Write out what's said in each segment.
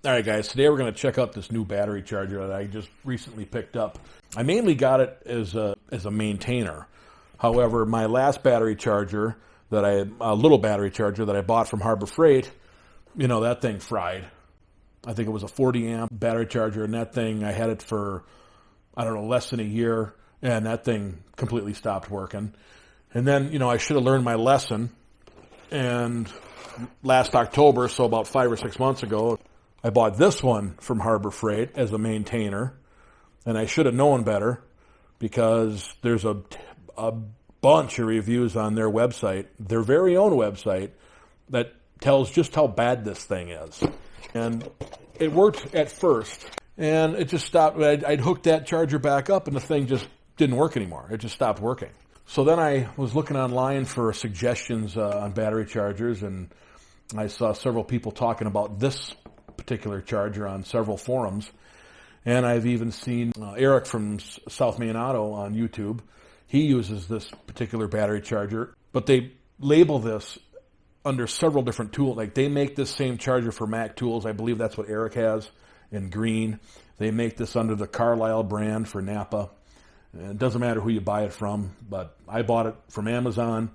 All right, guys, today we're going to check out this new battery charger that I just recently picked up. I mainly got it as a maintainer. However, my last battery charger, a little battery charger that I bought from Harbor Freight, that thing fried. I think it was a 40 amp battery charger, and that thing, I had it for, less than a year, and that thing completely stopped working. And then, I should have learned my lesson, and last October, so about 5 or 6 months ago, I bought this one from Harbor Freight as a maintainer, and I should have known better because there's a bunch of reviews on their website, their very own website, that tells just how bad this thing is. And it worked at first, and it just stopped. I'd hooked that charger back up, and the thing just didn't work anymore. It just stopped working. So then I was looking online for suggestions on battery chargers, and I saw several people talking about this particular charger on several forums, and I've even seen Eric from South Main Auto on YouTube. He uses this particular battery charger, but they label this under several different tools. Like, they make this same charger for Mac Tools. I believe that's what Eric has in green. They make this under the Carlisle brand for Napa. And it doesn't matter who you buy it from, but I bought it from Amazon,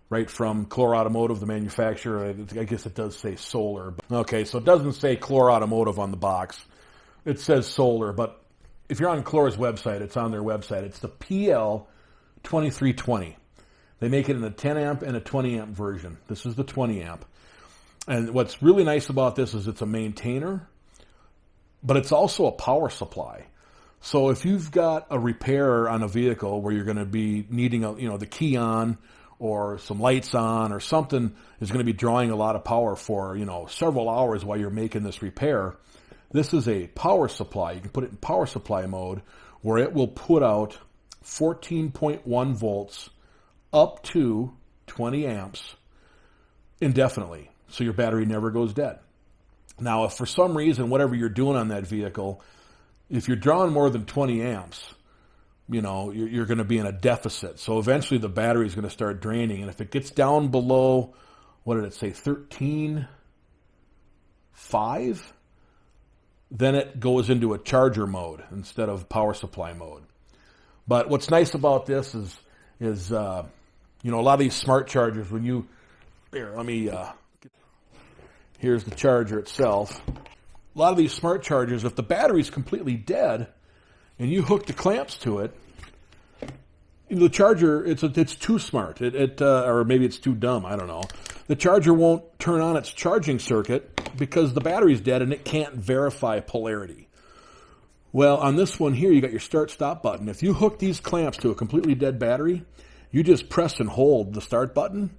right from Clore Automotive, the manufacturer. I guess it does say Solar. Okay, so it doesn't say Clore Automotive on the box. It says Solar, but if you're on Clore's website, it's on their website. It's the PL2320. They make it in a 10 amp and a 20 amp version. This is the 20 amp. And what's really nice about this is it's a maintainer, but it's also a power supply. So if you've got a repair on a vehicle where you're going to be needing the key on, or some lights on, or something is going to be drawing a lot of power for, several hours while you're making this repair, this is a power supply. You can put it in power supply mode where it will put out 14.1 volts up to 20 amps indefinitely. So your battery never goes dead. Now, if for some reason, whatever you're doing on that vehicle, if you're drawing more than 20 amps, you're going to be in a deficit. So eventually the battery is going to start draining. And if it gets down below, what did it say, 13.5, then it goes into a charger mode instead of power supply mode. But what's nice about this is a lot of these smart chargers, here's the charger itself. A lot of these smart chargers, if the battery's completely dead and you hook the clamps to it, the charger, it's too smart. Or maybe it's too dumb, I don't know. The charger won't turn on its charging circuit because the battery's dead and it can't verify polarity. Well, on this one here, you got your start-stop button. If you hook these clamps to a completely dead battery, you just press and hold the start button,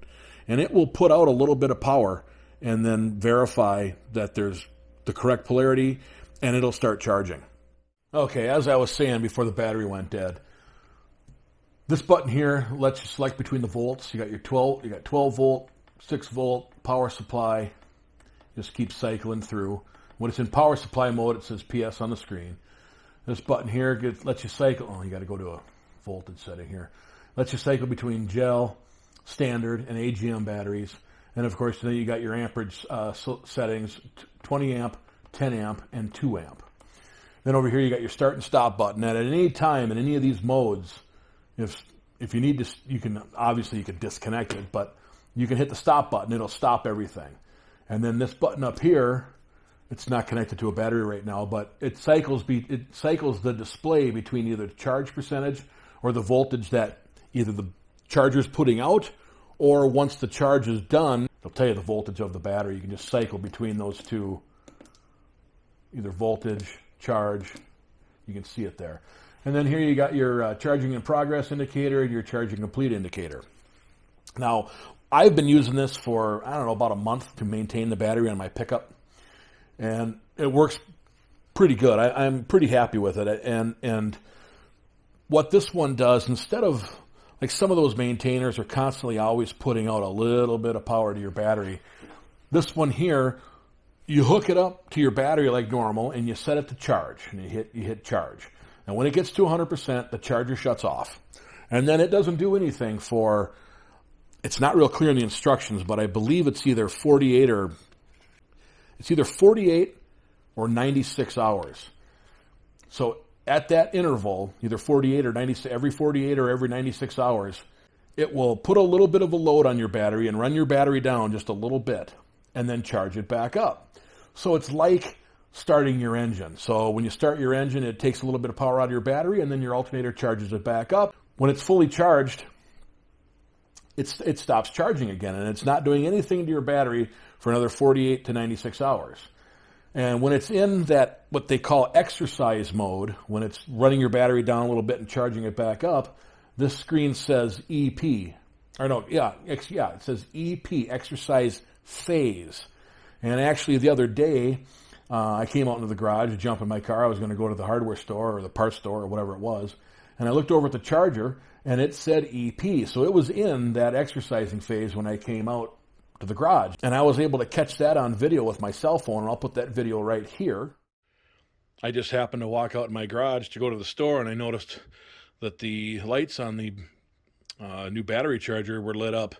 and it will put out a little bit of power and then verify that there's the correct polarity, and it'll start charging. Okay, as I was saying before the battery went dead, this button here lets you select between the volts. You got 12 volt, 6 volt power supply. Just keep cycling through. When it's in power supply mode, it says PS on the screen. This button here lets you cycle. Oh, you got to go to a voltage setting here. Lets you cycle between gel, standard, and AGM batteries. And of course, then you got your amperage settings: 20 amp, 10 amp, and 2 amp. Then over here, you got your start and stop button. And at any time in any of these modes, if you need to, you can disconnect it, but you can hit the stop button. It'll stop everything. And then this button up here, it's not connected to a battery right now, but it cycles the display between either the charge percentage or the voltage that either the charger's putting out, or once the charge is done, it'll tell you the voltage of the battery. You can just cycle between those two, either voltage, charge. You can see it there. And then here you got your charging in progress indicator and your charging complete indicator. Now, I've been using this for, about a month to maintain the battery on my pickup. And it works pretty good. I'm pretty happy with it. And what this one does, instead of, like, some of those maintainers are constantly always putting out a little bit of power to your battery, this one here, you hook it up to your battery like normal, and you set it to charge, and you hit charge. And when it gets to 100%, the charger shuts off. And then it doesn't do anything for, it's not real clear in the instructions, but I believe it's either 48 or 96 hours. So at that interval, either 48 or 96, every 48 or every 96 hours, it will put a little bit of a load on your battery and run your battery down just a little bit and then charge it back up. So it's like starting your engine. So when you start your engine, it takes a little bit of power out of your battery and then your alternator charges it back up. When it's fully charged, it stops charging again, and it's not doing anything to your battery for another 48 to 96 hours. And when it's in that, what they call exercise mode, when it's running your battery down a little bit and charging it back up, this screen says EP. Or no, it says EP, exercise phase. And actually the other day, I came out into the garage to jump in my car. I was going to go to the hardware store or the parts store or whatever it was. And I looked over at the charger, and it said EP. So it was in that exercising phase when I came out to the garage. And I was able to catch that on video with my cell phone, and I'll put that video right here. I just happened to walk out in my garage to go to the store, and I noticed that the lights on the new battery charger were lit up,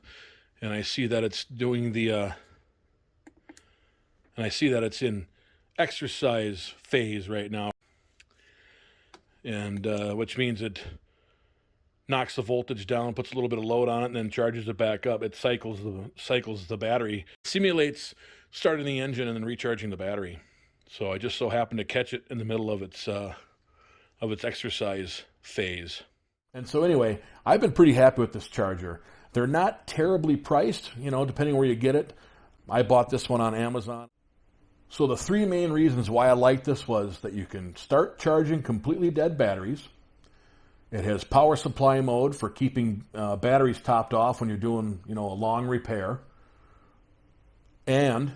and I see that it's doing the, and I see that it's in exercise phase right now, and which means it knocks the voltage down, puts a little bit of load on it, and then charges it back up. It cycles the battery, simulates starting the engine and then recharging the battery. So I just so happened to catch it in the middle of its exercise phase. And so anyway, I've been pretty happy with this charger. They're not terribly priced, depending where you get it. I bought this one on Amazon. So the three main reasons why I like this was that you can start charging completely dead batteries. It has power supply mode for keeping batteries topped off when you're doing, a long repair. And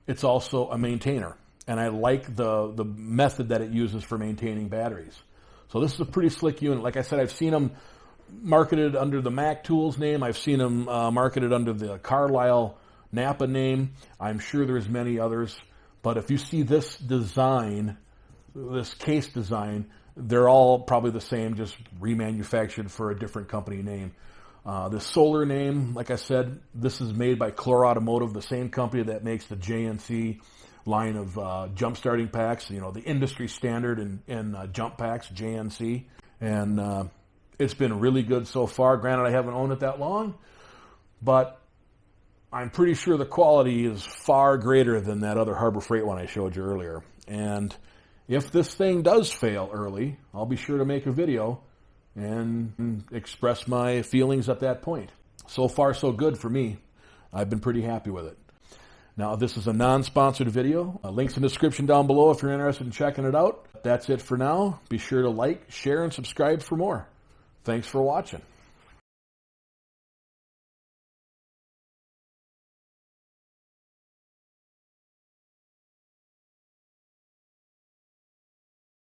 it's also a maintainer. And I like the method that it uses for maintaining batteries. So this is a pretty slick unit. Like I said, I've seen them marketed under the Mac Tools name. I've seen them marketed under the Carlisle Napa name. I'm sure there's many others. But if you see this design, this case design, they're all probably the same, just remanufactured for a different company name. The Solar name, like I said, this is made by Clore Automotive, the same company that makes the JNC line of jump starting packs, the industry standard in jump packs, JNC. And it's been really good so far. Granted, I haven't owned it that long, but I'm pretty sure the quality is far greater than that other Harbor Freight one I showed you earlier. And if this thing does fail early, I'll be sure to make a video and express my feelings at that point. So far, so good for me. I've been pretty happy with it. Now, this is a non-sponsored video. Links in the description down below if you're interested in checking it out. That's it for now. Be sure to like, share, and subscribe for more. Thanks for watching.